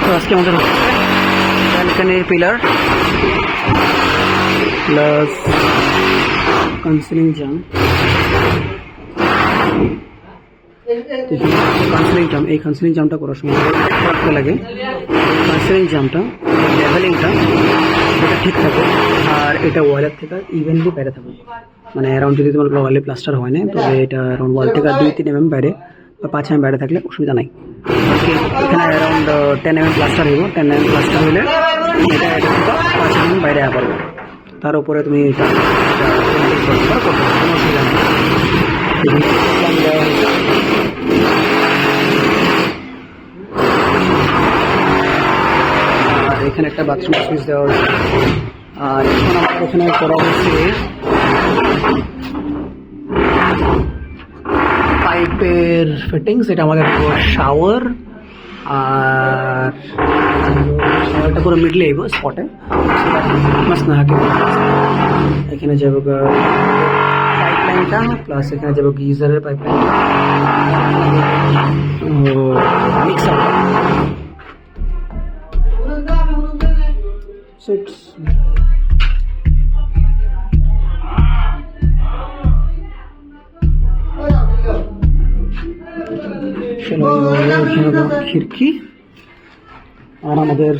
তো আজকে আমাদের ব্যালকনি পিলার প্লাস কাউন্সিলিং জাম, এই কাউন্সিলিং জামটা করার সময় রাখতে লাগে। কাউন্সিলিং জামটা লেভেলিংটা এটা ঠিক থাকে, আর এটা ওয়ালের থেকে ইভেনলি বাইরে থাকবে। মানে অ্যারাউন্ড যদি তোমার ওয়ালে প্লাস্টার হয় না, তবে এটা অ্যারাউন্ড ওয়াল থেকে 2-3 mm বাইরে বা 5 mm বাইরে থাকলে অসুবিধা নাই। এখানে অ্যারাউন্ড 10 mm প্লাস্টার হইব। 10 mm প্লাস্টার হইলে এটা থেকে 5 mm বাইরে পারবে। তার উপরে তুমি এটা করতে পারো, কোনো অসুবিধা নেই। আর এখানে একটা বাথরুম সুইচ দেওয়া হয়েছে। আর এখন আমাদের এখানে করা হচ্ছে পাইপের ফিটিংস। এটা আমাদের শাওয়ার, আর শাওয়ারটা পুরো মিডলে আইব স্পটে মাস না হাঁটে। এখানে যাব পাইপলাইনটা, প্লাস এখানে যাব গিজারের পাইপলাইনটা, মিক্সার। খিড়কি আর আমাদের